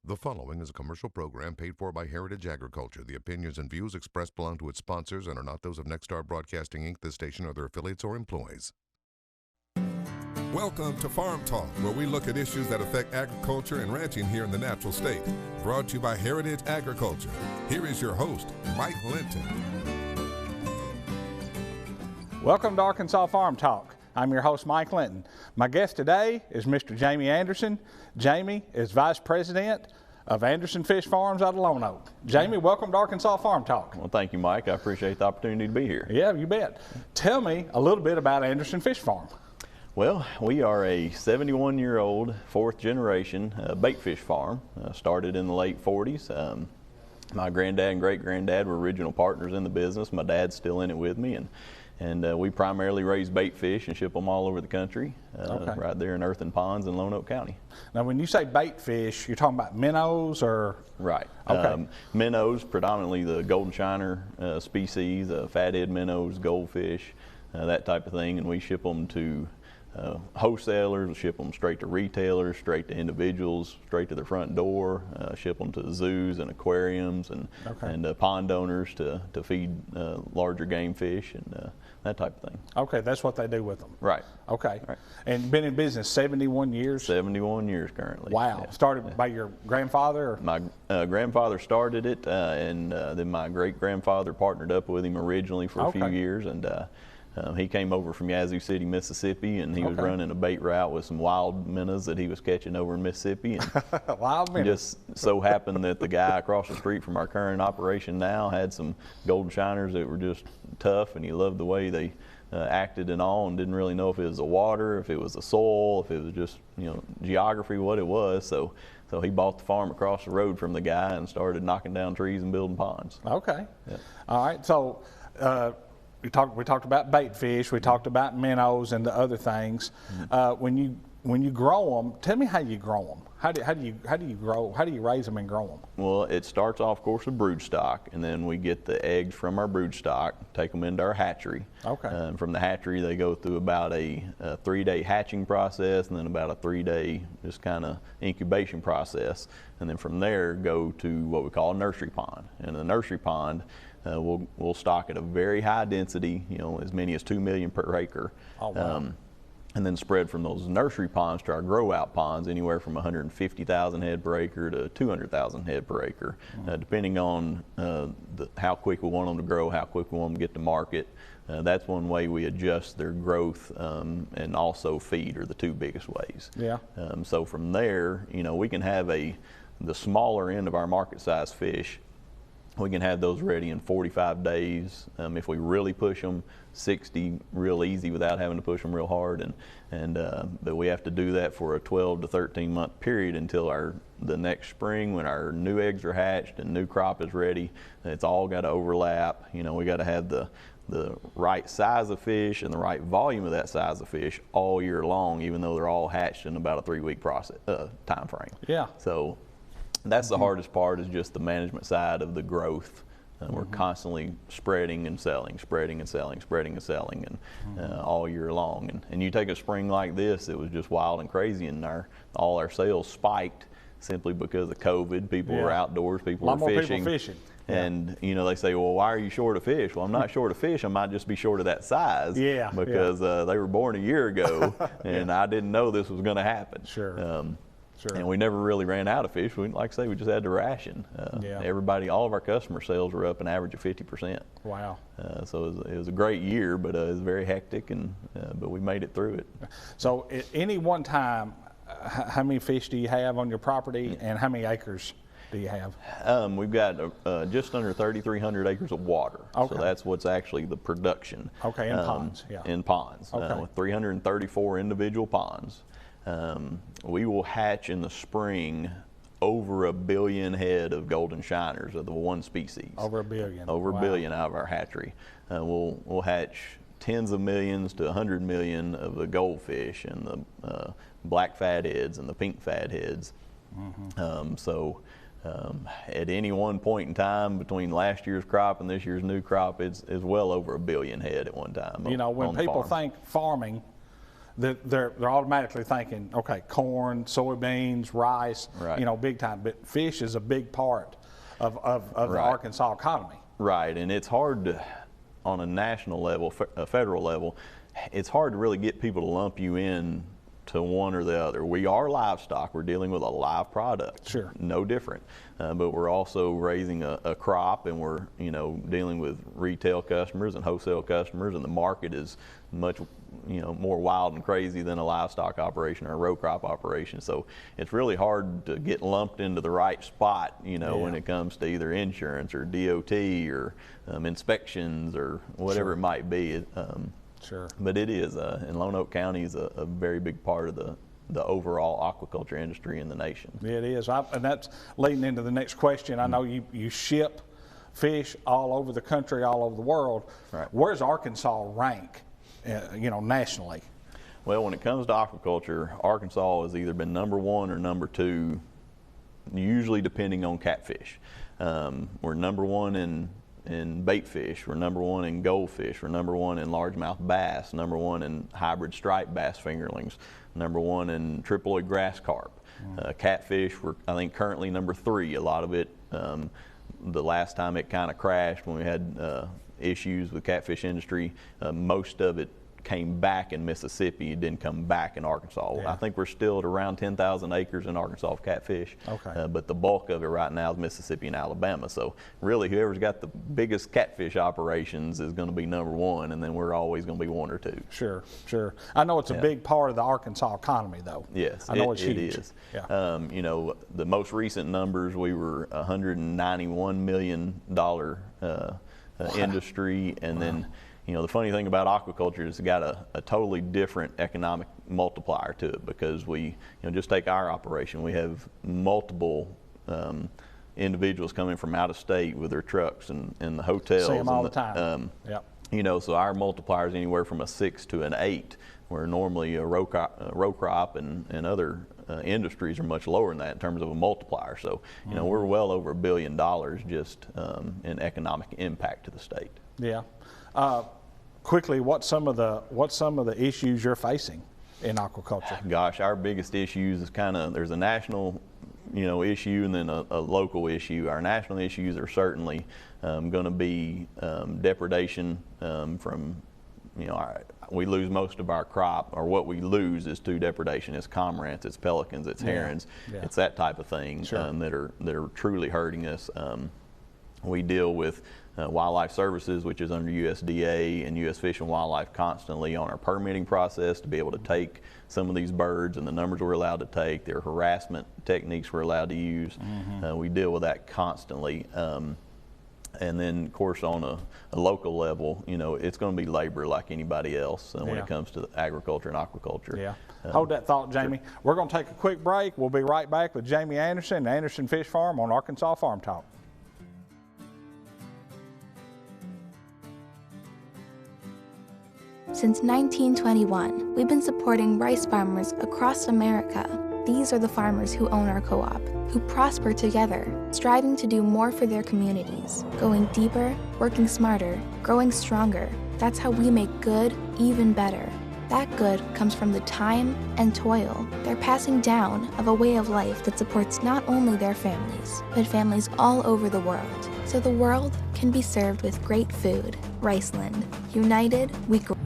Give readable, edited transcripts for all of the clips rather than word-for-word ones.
The following is a commercial program paid for by Heritage Agriculture. The opinions and views expressed belong to its sponsors and are not those of Nexstar Broadcasting, Inc., this station, or their affiliates or employees. Welcome to Farm Talk, where we look at issues that affect agriculture and ranching here in the natural state. Brought to you by Heritage Agriculture. Here is your host, Mike Linton. Welcome to Arkansas Farm Talk. I'm your host, Mike Linton. My guest today is Mr. Jamie Anderson. Jamie is Vice President of Anderson Fish Farms out of Lone Oak. Jamie, welcome to Arkansas Farm Talk. Well, thank you, Mike. I appreciate the opportunity to be here. Yeah, you bet. Tell me a little bit about Anderson Fish Farm. Well, we are a 71-year-old, fourth generation bait fish farm. Started in the late 40s. My granddad and great-granddad were original partners in the business. My dad's still in it with me, and we primarily raise bait fish and ship them all over the country, right there in earthen ponds in Lone Oak County. Now, when you say bait fish, you're talking about minnows or? Right. Okay. Minnows, predominantly the golden shiner species, fathead minnows, goldfish, that type of thing, and we ship them to wholesalers, we ship them straight to retailers, straight to individuals, straight to their front door, ship them to zoos and aquariums and pond owners to feed larger game fish and that type of thing. Okay, that's what they do with them. Right. Okay. Right. And been in business 71 years? 71 years currently. Wow. Yeah. Started by your grandfather? Or? My grandfather started it, and then my great-grandfather partnered up with him originally for a few years, and he came over from Yazoo City, Mississippi, and he was running a bait route with some wild minnows that he was catching over in Mississippi. And wild minnows. Just so happened that the guy across the street from our current operation now had some golden shiners that were just tough, and he loved the way they acted and all, and didn't really know if it was the water, if it was the soil, if it was just geography, what it was. So he bought the farm across the road from the guy and started knocking down trees and building ponds. Okay. Yeah. All right. So. We talked about bait fish. We talked about minnows and the other things. When you grow them, tell me how you grow them. How do you raise them and grow them? Well, it starts off, of course, with brood stock, and then we get the eggs from our brood stock, take them into our hatchery. Okay. From the hatchery, they go through about a 3-day hatching process, and then about a 3-day just kind of incubation process, and then from there go to what we call a nursery pond. And the nursery pond, we'll stock at a very high density, as many as 2 million per acre. Oh, wow. And then spread from those nursery ponds to our grow out ponds, anywhere from 150,000 head per acre to 200,000 head per acre, depending on how quick we want them to grow, how quick we want them to get to market. That's one way we adjust their growth, and also feed are the two biggest ways. Yeah. So from there, we can have the smaller end of our market size fish. We can have those ready in 45 days. If we really push them, 60 real easy without having to push them real hard. But we have to do that for a 12 to 13 month period until the next spring when our new eggs are hatched and new crop is ready. It's all got to overlap. We got to have the right size of fish and the right volume of that size of fish all year long, even though they're all hatched in about a 3-week process time frame. Yeah. So that's the hardest part, is just the management side of the growth. We're constantly spreading and selling, spreading and selling, spreading and selling, and all year long. And you take a spring like this, it was just wild and crazy, and all our sales spiked simply because of COVID. People were outdoors, people were fishing. People fishing. And they say, well, why are you short of fish? Well, I'm not short of fish. I might just be short of that size. Yeah. Because they were born a year ago, and I didn't know this was going to happen. Sure. Sure. And we never really ran out of fish. Like I say, we just had to ration. All of our customer sales were up an average of 50%. Wow. So it was a great year, but it was very hectic, but we made it through it. So at any one time, how many fish do you have on your property, and how many acres do you have? We've got just under 3,300 acres of water. Okay. So that's what's actually the production. Okay, in ponds. Yeah. In ponds. Okay. With 334 individual ponds. We will hatch in the spring over 1 billion head of golden shiners of the one species. Over 1 billion. Over 1 billion out of our hatchery. We'll hatch tens of millions to 100 million of the goldfish and the black fatheads and the pink fatheads. At any one point in time between last year's crop and this year's new crop, it's well over 1 billion head at one time. When people think farming, they're automatically thinking, okay, corn, soybeans, rice, Right. you know, big time. But fish is a big part of the Right. Arkansas economy. Right, and it's hard to, on a national level, a federal level, it's hard to really get people to lump you in to one or the other. We are livestock. We're dealing with a live product. Sure. No different. But we're also raising a crop, and we're, you know, dealing with retail customers and wholesale customers, and the market is much, you know, more wild and crazy than a livestock operation or a row crop operation. So it's really hard to get lumped into the right spot, you know, when it comes to either insurance or DOT or inspections or whatever Sure. it might be. Sure. But it is, and Lone Oak County is a very big part of the overall aquaculture industry in the nation. It is, and that's leading into the next question. I know you ship fish all over the country, all over the world. Right. Where's Arkansas rank, you know, nationally? Well, when it comes to aquaculture, Arkansas has either been number 1 or number 2, usually depending on catfish. We're number 1 in bait fish, we're number 1 in goldfish, we're number 1 in largemouth bass, number 1 in hybrid striped bass fingerlings, number 1 in triploid grass carp. Catfish, we're, I think, currently number 3. A lot of it, the last time it kind of crashed when we had issues with catfish industry, most of it came back in Mississippi. It didn't come back in Arkansas. Yeah. I think we're still at around 10,000 acres in Arkansas of catfish. Okay. But the bulk of it right now is Mississippi and Alabama. So really, whoever's got the biggest catfish operations is going to be number 1, and then we're always going to be 1 or 2. Sure, sure. I know it's a big part of the Arkansas economy, though. Yes, I know it's it huge. is. Yeah. You know, the most recent numbers, we were $191 million industry, and then, you know, the funny thing about aquaculture is it's got a totally different economic multiplier to it, because we, you know, just take our operation. We have multiple individuals coming from out of state with their trucks and the hotels. See them all and the time. Yep. You know, so our multiplier is anywhere from a 6 to an 8, where normally a row crop and other industries are much lower than that in terms of a multiplier. So, you know, we're well over $1 billion just in economic impact to the state. Yeah. Quickly, what's some of the issues you're facing in aquaculture? Gosh, our biggest issues is there's a national, you know, issue and then a local issue. Our national issues are certainly going to be depredation from, you know, we lose most of our crop, or what we lose is to depredation. It's cormorants, it's pelicans, it's herons, it's that type of thing. Sure. that are truly hurting us. We deal with Wildlife Services, which is under USDA and U.S. Fish and Wildlife, constantly on our permitting process to be able to take some of these birds and the numbers we're allowed to take, their harassment techniques we're allowed to use. We deal with that constantly. And then, of course, on a local level, you know, it's going to be labor like anybody else when it comes to agriculture and aquaculture. Yeah. Hold that thought, Jamie. Sure. We're going to take a quick break. We'll be right back with Jamie Anderson, Anderson Fish Farm on Arkansas Farm Talk. Since 1921, we've been supporting rice farmers across America. These are the farmers who own our co-op, who prosper together, striving to do more for their communities, going deeper, working smarter, growing stronger. That's how we make good even better. That good comes from the time and toil they're passing down of a way of life that supports not only their families, but families all over the world. So the world can be served with great food. Riceland. United, we grow.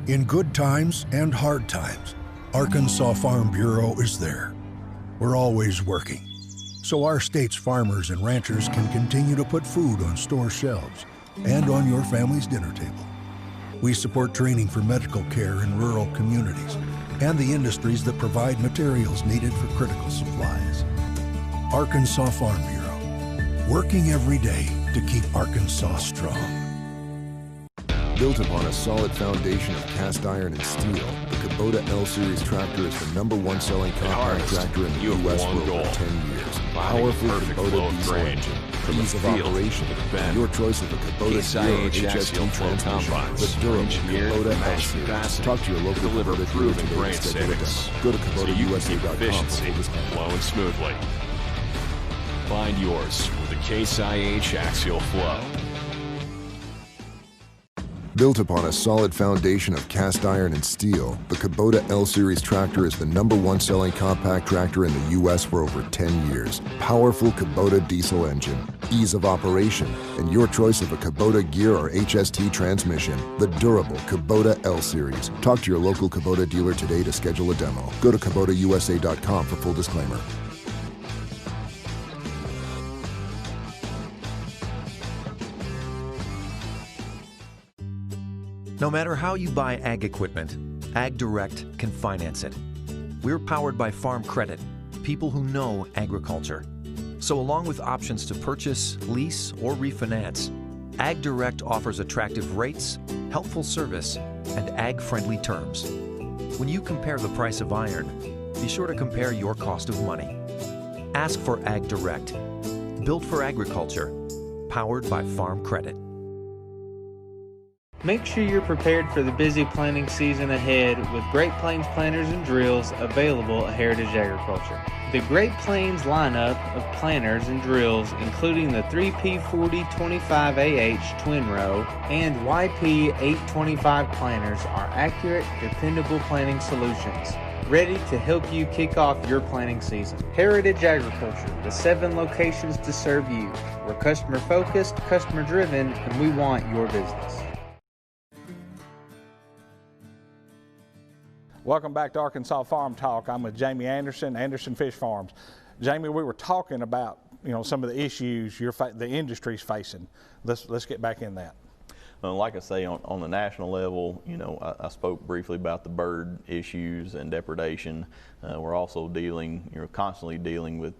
In good times and hard times, Arkansas Farm Bureau is there. We're always working, so our state's farmers and ranchers can continue to put food on store shelves and on your family's dinner table. We support training for medical care in rural communities and the industries that provide materials needed for critical supplies. Arkansas Farm Bureau, working every day to keep Arkansas strong. Built upon a solid foundation of cast iron and steel, the Kubota L-Series tractor is the #1 selling compact tractor in the U.S. for over 10 years. Powerful Kubota diesel engine, ease of operation, and your choice of a Kubota Zero HST transmission, the durable Kubota L-Series. Talk to your local Kubota dealer today and schedule a demo. Go to KubotaUSA.com for full discount. Flowing smoothly. Find yours with the Case IH Axial Flow. Built upon a solid foundation of cast iron and steel, the Kubota L-Series tractor is the #1 selling compact tractor in the U.S. for over 10 years. Powerful Kubota diesel engine, ease of operation, and your choice of a Kubota gear or HST transmission. The durable Kubota L-Series. Talk to your local Kubota dealer today to schedule a demo. Go to KubotaUSA.com for full disclaimer. No matter how you buy ag equipment, AgDirect can finance it. We're powered by Farm Credit, people who know agriculture. So along with options to purchase, lease, or refinance, AgDirect offers attractive rates, helpful service, and ag-friendly terms. When you compare the price of iron, be sure to compare your cost of money. Ask for AgDirect, built for agriculture, powered by Farm Credit. Make sure you're prepared for the busy planting season ahead with Great Plains planters and drills available at Heritage Agriculture. The Great Plains lineup of planters and drills, including the 3P4025AH twin row and YP825 planters, are accurate, dependable planting solutions, ready to help you kick off your planting season. Heritage Agriculture, the 7 locations to serve you. We're customer focused, customer driven, and we want your business. Welcome back to Arkansas Farm Talk. I'm with Jamie Anderson, Anderson Fish Farms. Jamie, we were talking about some of the issues the industry's facing. Let's get back in that. Like I say, on the national level, I spoke briefly about the bird issues and depredation. We're also constantly dealing with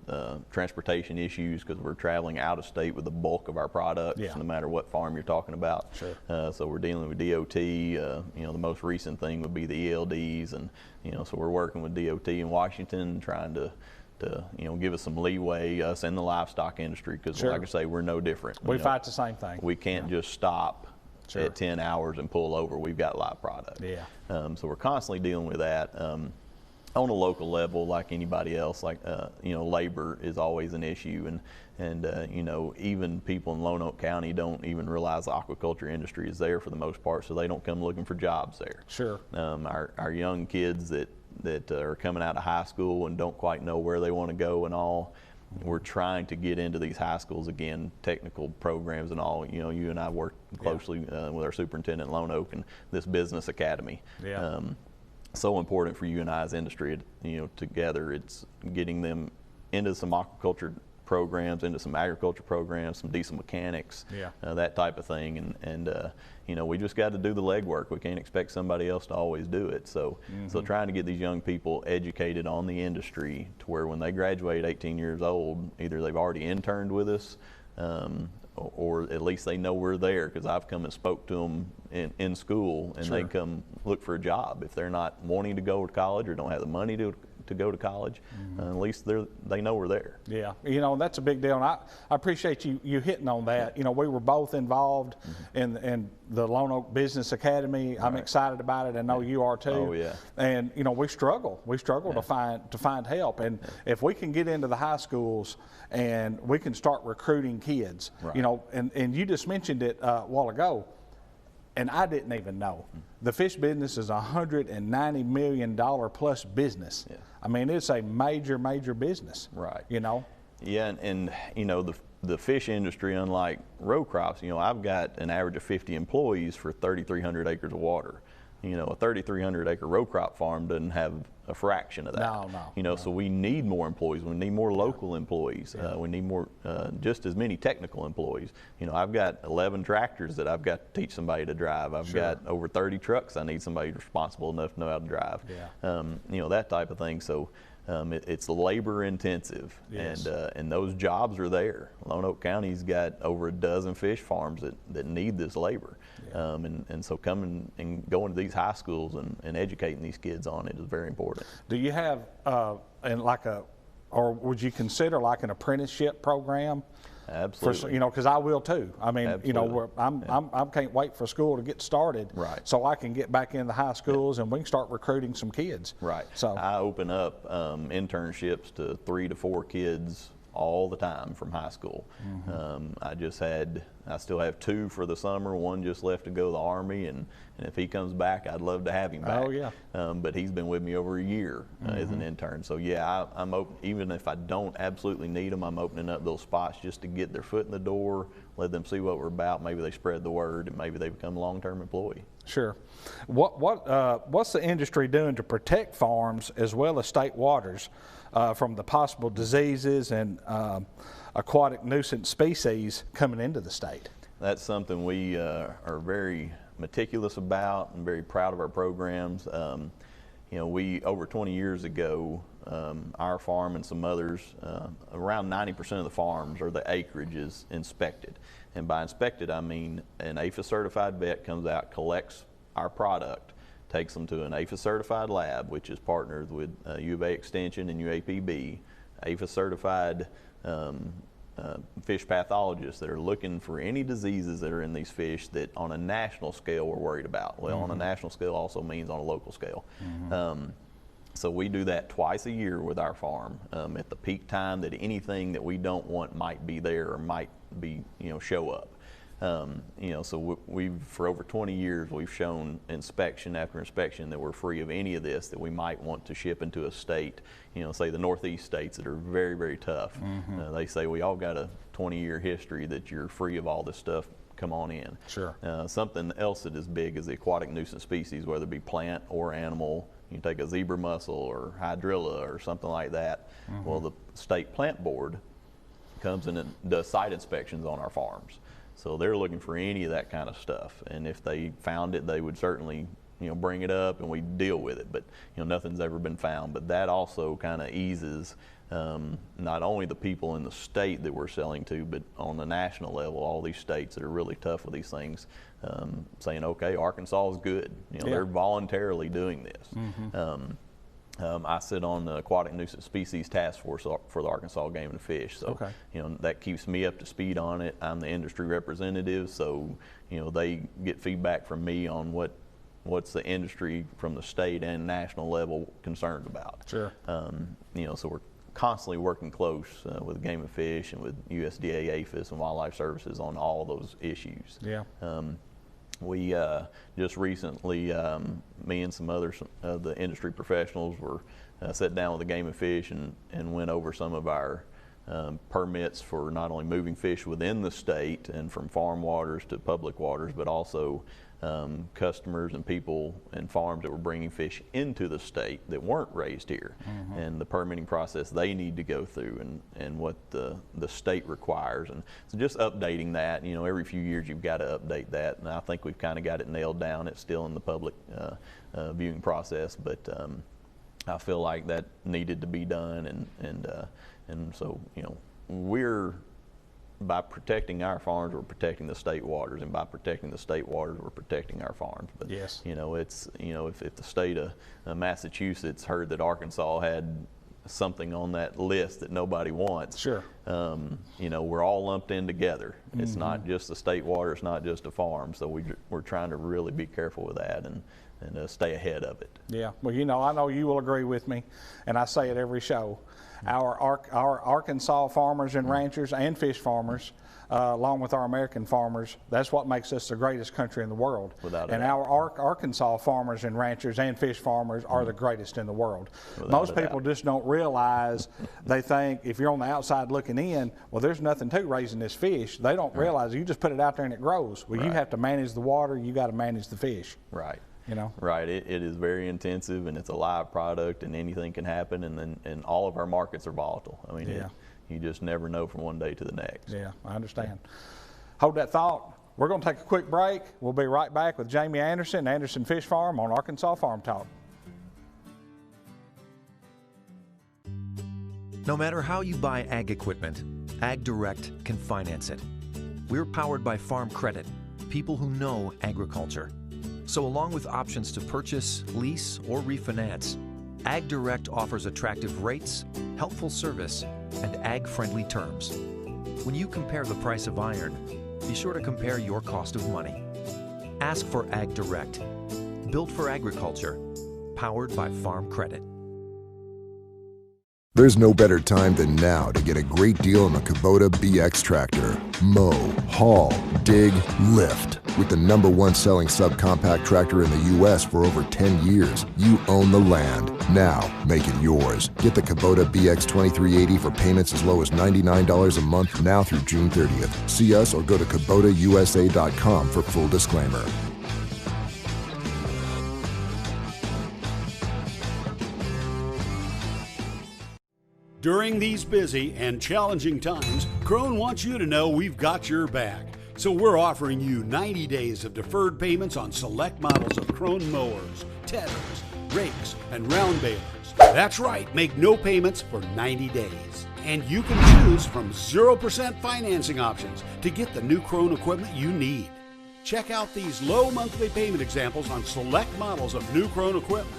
transportation issues because we're traveling out of state with the bulk of our products, no matter what farm you're talking about. Sure. So we're dealing with DOT. The most recent thing would be the ELDs, and so we're working with DOT in Washington, trying to give us some leeway, us in the livestock industry, because like I say, we're no different. We fight the same thing. We can't just stop at 10 hours and pull over. We've got live product. Yeah. So we're constantly dealing with that. On a local level, like anybody else, labor is always an issue, and even people in Lonoke County don't even realize the aquaculture industry is there for the most part, so they don't come looking for jobs there. Sure. Our young kids that are coming out of high school and don't quite know where they want to go and all, we're trying to get into these high schools again, technical programs and all. You and I work closely with our superintendent in Lonoke and this business academy. Yeah. So important for you and I as industry, together. It's getting them into some aquaculture programs, into some agriculture programs, some diesel mechanics, that type of thing. And we just got to do the legwork. We can't expect somebody else to always do it. So trying to get these young people educated on the industry to where when they graduate 18 years old, either they've already interned with us, or at least they know we're there, because I've come and spoke to them in school, and they come look for a job. If they're not wanting to go to college or don't have the money to go to college, at least they know we're there. Yeah, that's a big deal, and I appreciate you hitting on that. We were both involved in the Lonoke Business Academy. I'm excited about it. I know you are too. Oh yeah. And we struggle to find help, and if we can get into the high schools and we can start recruiting kids, and you just mentioned it a while ago, and I didn't even know. The fish business is a $190 million plus business. Yeah. I mean, it's a major business. Right. Yeah, and the fish industry, unlike row crops, I've got an average of 50 employees for 3,300 acres of water. A 3,300 acre row crop farm doesn't have a fraction of that. No. So we need more employees. We need more local employees. We need more, just as many technical employees. I've got 11 tractors that I've got to teach somebody to drive. I've got over 30 trucks I need somebody responsible enough to know how to drive. That type of thing. So it's labor intensive, and those jobs are there. Lonoke County's got over a dozen fish farms that need this labor. And so coming and going to these high schools and educating these kids on it is very important. Do you have or would you consider like an apprenticeship program? Absolutely. Because I will too. I mean, Absolutely. I can't wait for school to get started. Right. So I can get back in the high schools and we can start recruiting some kids. Right. So I open up internships to 3 to 4 kids all the time from high school. I still have 2 for the summer. One just left to go to the Army, and if he comes back, I'd love to have him back. Oh, yeah. But he's been with me over a year as an intern. So yeah, I'm open, even if I don't absolutely need them, I'm opening up those spots just to get their foot in the door, let them see what we're about. Maybe they spread the word, and maybe they become a long-term employee. Sure. What's the industry doing to protect farms as well as state waters from the possible diseases and aquatic nuisance species coming into the state? That's something we are very meticulous about and very proud of our programs. We over 20 years ago, our farm and some others, around 90% of the farms or the acreage is inspected. And by inspected, I mean an APHIS certified vet comes out, collects our product, takes them to an APHIS certified lab, which is partnered with U of A Extension and UAPB, APHIS certified fish pathologists that are looking for any diseases that are in these fish that on a national scale we're worried about. Well, on a national scale also means on a local scale. So we do that twice a year with our farm at the peak time that anything that we don't want might be there or might be, show up. So we've, for over 20 years, we've shown inspection after inspection that we're free of any of this that we might want to ship into a state, say the Northeast states that are very, very tough. They say, we all got a 20-year history that you're free of all this stuff, come on in. Sure. Something else that is big is the aquatic nuisance species, whether it be plant or animal. You can take a zebra mussel or hydrilla or something like that. Well, the state plant board comes in and does site inspections on our farms. So they're looking for any of that kind of stuff. And if they found it, they would certainly, bring it up and we deal with it. But, nothing's ever been found. But that also kind of eases not only the people in the state that we're selling to, but on the national level, all these states that are really tough with these things, saying, okay, Arkansas is good. They're voluntarily doing this. I sit on the Aquatic Nuisance Species Task Force for the Arkansas Game and Fish, so that keeps me up to speed on it. I'm the industry representative, so they get feedback from me on what's the industry from the state and national level concerned about. Sure. So we're constantly working close with Game and Fish and with USDA, APHIS, and Wildlife Services on all those issues. Yeah. We just recently, me and some others of the industry professionals were sat down with the Game and Fish and went over some of our permits for not only moving fish within the state and from farm waters to public waters, but also customers and people and farms that were bringing fish into the state that weren't raised here, and the permitting process they need to go through and what the state requires. And so just updating that, every few years you've got to update that, and I think we've kind of got it nailed down. It's still in the public viewing process, but I feel like that needed to be done, and so we're, by protecting our farms, we're protecting the state waters, and by protecting the state waters, we're protecting our farms. But yes, it's if the state of Massachusetts heard that Arkansas had something on that list that nobody wants, sure, we're all lumped in together. It's not just the state water, it's not just a farm. So we're trying to really be careful with that and stay ahead of it. Yeah, well, I know you will agree with me, and I say it every show. Our Arkansas farmers and ranchers and fish farmers, along with our American farmers, that's what makes us the greatest country in the world. Without and our Arkansas farmers and ranchers and fish farmers are the greatest in the world. Without Most people just don't realize, they think if you're on the outside looking in, well, there's nothing to raising this fish. They don't realize you just put it out there and it grows. Well, you have to manage the water, you got to manage the fish. Right. Right. It is very intensive, and it's a live product, and anything can happen, and all of our markets are volatile. I mean, you just never know from one day to the next. Yeah, I understand. Hold that thought. We're going to take a quick break. We'll be right back with Jamie Anderson, Anderson Fish Farm on Arkansas Farm Talk. No matter how you buy ag equipment, Ag Direct can finance it. We're powered by Farm Credit, people who know agriculture. So along with options to purchase, lease, or refinance, Ag Direct offers attractive rates, helpful service, and ag-friendly terms. When you compare the price of iron, be sure to compare your cost of money. Ask for Ag Direct, built for agriculture, powered by Farm Credit. There's no better time than now to get a great deal on the Kubota BX tractor. Mow, haul, dig, lift. With the #1 selling subcompact tractor in the U.S. for over 10 years, you own the land. Now, make it yours. Get the Kubota BX 2380 for payments as low as $99 a month now through June 30th. See us or go to KubotaUSA.com for full disclaimer. During these busy and challenging times, Krone wants you to know we've got your back. So we're offering you 90 days of deferred payments on select models of Krone mowers, tedders, rakes, and round balers. That's right, make no payments for 90 days. And you can choose from 0% financing options to get the new Krone equipment you need. Check out these low monthly payment examples on select models of new Krone equipment.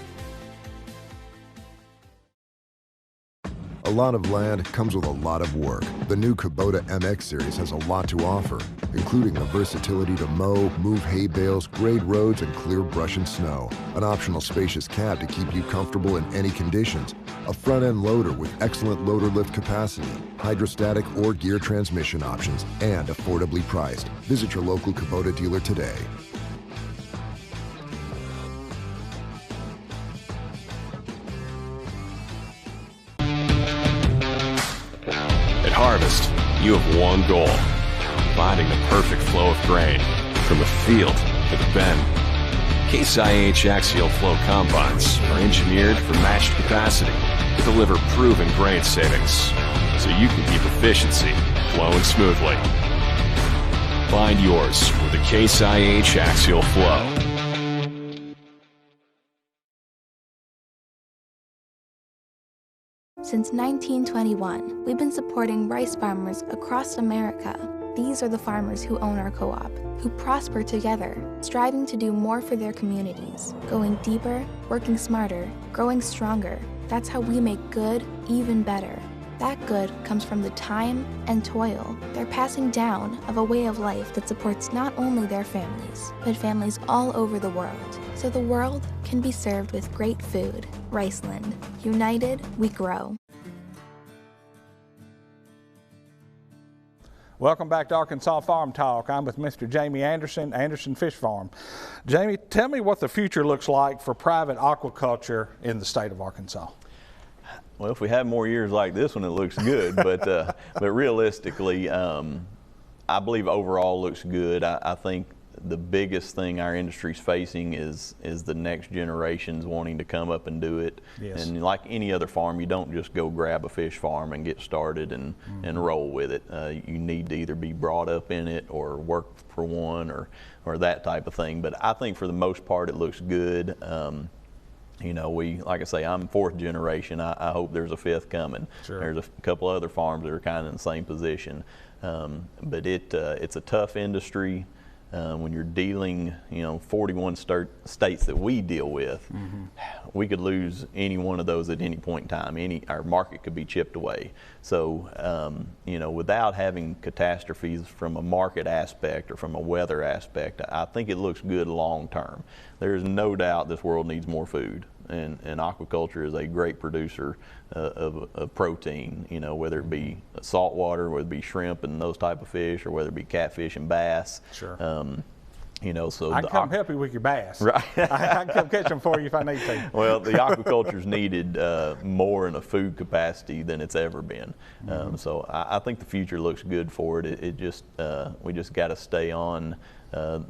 A lot of land comes with a lot of work. The new Kubota MX series has a lot to offer, including the versatility to mow, move hay bales, grade roads, and clear brush and snow. An optional spacious cab to keep you comfortable in any conditions. A front-end loader with excellent loader lift capacity, hydrostatic or gear transmission options, and affordably priced. Visit your local Kubota dealer today. At Harvest, you have one goal: finding the perfect flow of grain from the field to the bin. Case IH axial flow combines are engineered for matched capacity to deliver proven grain savings, so you can keep efficiency flowing smoothly. Find yours with the Case IH axial flow. Since 1921, we've been supporting rice farmers across America. These are the farmers who own our co-op, who prosper together, striving to do more for their communities, going deeper, working smarter, growing stronger. That's how we make good even better. That good comes from the time and toil they're passing down of a way of life that supports not only their families, but families all over the world. So the world can be served with great food. Riceland. United, we grow. Welcome back to Arkansas Farm Talk. I'm with Mr. Jamie Anderson, Anderson Fish Farm. Jamie, tell me what the future looks like for private aquaculture in the state of Arkansas. Well, if we have more years like this one, it looks good. but realistically, I believe overall looks good. I think the biggest thing our industry's facing is the next generations wanting to come up and do it. Yes. And like any other farm, you don't just go grab a fish farm and get started and roll with it. You need to either be brought up in it or work for one or that type of thing. But I think for the most part it looks good. You know, like I say, I'm 4th generation. I hope there's a 5th coming. Sure. There's a couple other farms that are kind of in the same position. But it's a tough industry. When you're dealing, 41 states that we deal with, we could lose any one of those at any point in time. Our market could be chipped away. So, without having catastrophes from a market aspect or from a weather aspect, I think it looks good long term. There's no doubt this world needs more food. And aquaculture is a great producer of protein, whether it be saltwater, whether it be shrimp and those type of fish, or whether it be catfish and bass. Sure. So I can come help you with your bass. Right. I can come catch them for you if I need to. Well, the aquaculture's needed more in a food capacity than it's ever been. So I think the future looks good for it. We just got to stay on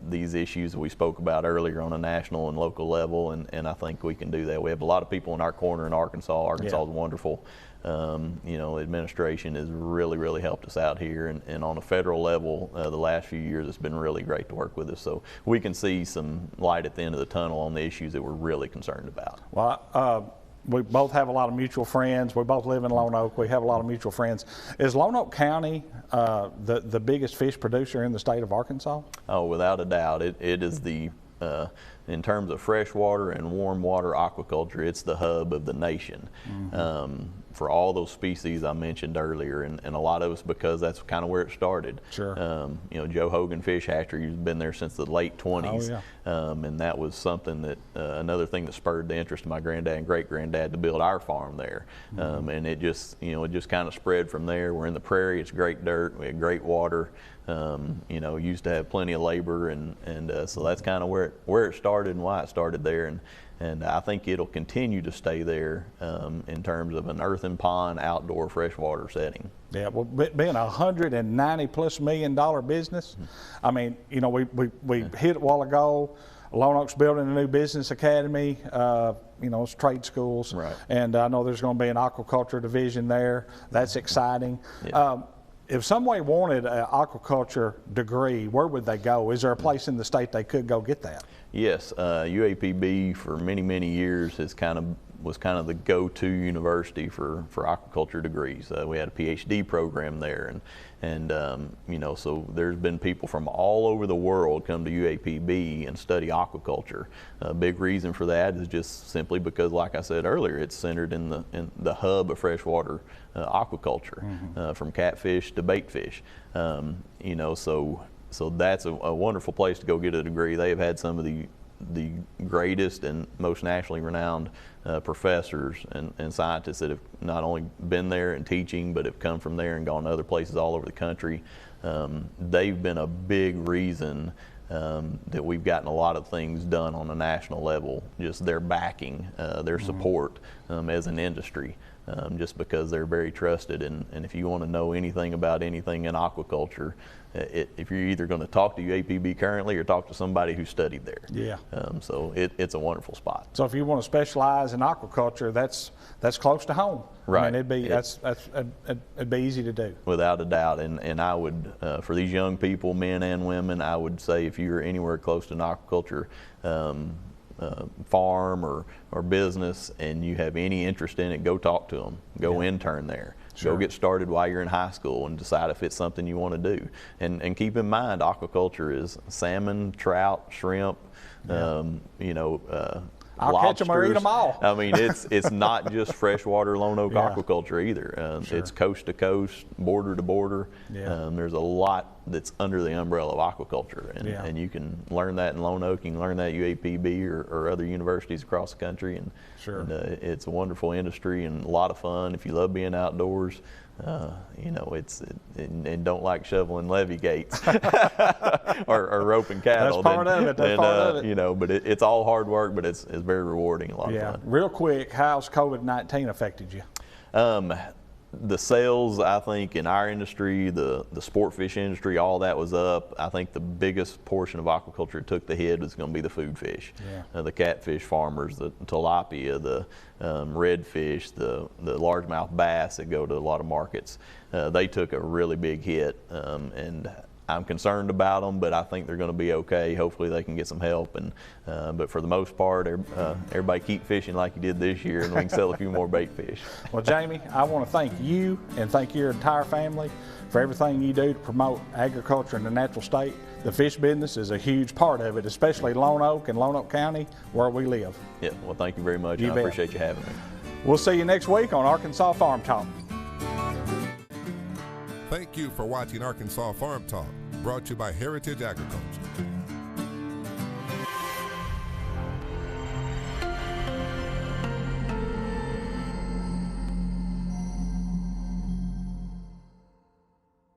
these issues that we spoke about earlier on a national and local level, and I think we can do that. We have a lot of people in our corner in Arkansas. Arkansas is wonderful. Administration has really helped us out here, and on a federal level, the last few years it's been really great to work with us. So we can see some light at the end of the tunnel on the issues that we're really concerned about. Well, we both have a lot of mutual friends. We both live in Lone Oak. We have a lot of mutual friends. Is Lone Oak County the biggest fish producer in the state of Arkansas? Oh, without a doubt. It is the, in terms of freshwater and warm water aquaculture, it's the hub of the nation. for all those species I mentioned earlier, and a lot of us because that's kind of where it started. Sure. You know, Joe Hogan Fish Hatchery has been there since the late 20s. Oh, yeah. And that was something that, another thing that spurred the interest of my granddad and great-granddad to build our farm there. And it just, you know, it just kind of spread from there. We're in the prairie, it's great dirt, we had great water. You know, used to have plenty of labor, and so that's kind of where it started and why it started there. And I think it'll continue to stay there in terms of an earthen pond outdoor freshwater setting. Yeah, well, being a $190+ million business, I mean, you know, we hit it a while ago. Lone Oak's building a new business academy. You know, it's trade schools, right. And I know there's going to be an aquaculture division there. That's exciting. Yeah. If somebody wanted an aquaculture degree, where would they go? Is there a place in the state they could go get that? Yes, UAPB for many years was kind of the go-to university for aquaculture degrees. We had a PhD program there, and you know, so there's been people from all over the world come to UAPB and study aquaculture. A big reason for that is just simply because, like I said earlier, it's centered in the hub of freshwater aquaculture, from catfish to bait fish. You know, so that's a wonderful place to go get a degree. They have had some of the greatest and most nationally renowned professors and scientists that have not only been there and teaching, but have come from there and gone to other places all over the country. They've been a big reason that we've gotten a lot of things done on a national level, just their backing, their support as an industry. Just because they're very trusted, and if you want to know anything about anything in aquaculture, if you're either going to talk to UAPB currently or talk to somebody who studied there. Yeah. So it's a wonderful spot. So if you want to specialize in aquaculture, that's close to home. Right. I mean, it'd be easy to do. Without a doubt, and I would, for these young people, men and women, I would say if you're anywhere close to an aquaculture farm or business and you have any interest in it, go talk to them. Go intern there. Sure. Go get started while you're in high school and decide if it's something you want to do. And keep in mind, aquaculture is salmon, trout, shrimp, you know, I'll lobsters. catch them or eat them all. I mean, it's not just freshwater Lone Oak aquaculture either. Sure. It's coast to coast, border to border. Yeah. There's a lot that's under the umbrella of aquaculture, and you can learn that in Lone Oak. You can learn that at UAPB or other universities across the country, and it's a wonderful industry and a lot of fun. If you love being outdoors, you know, and don't like shoveling levee gates or roping cattle. That's part of it. That's part of it. You know, but it's all hard work, but it's very rewarding, a lot of fun. Real quick, how's COVID-19 affected you? The sales, I think, in our industry, the sport fish industry, all that was up. I think the biggest portion of aquaculture that took the hit was going to be the food fish. Yeah. The catfish farmers, the tilapia, the redfish, the largemouth bass that go to a lot of markets. They took a really big hit, and I'm concerned about them, but I think they're going to be okay. Hopefully they can get some help, and but for the most part, everybody keep fishing like you did this year, and we can sell a few more bait fish. Well, Jamie, I want to thank you and thank your entire family for everything you do to promote agriculture in the natural state. The fish business is a huge part of it, especially Lone Oak and Lone Oak County, where we live. Yeah, well, thank you very much. I appreciate you having me. We'll see you next week on Arkansas Farm Talk. Thank you for watching Arkansas Farm Talk, brought to you by Heritage Agriculture.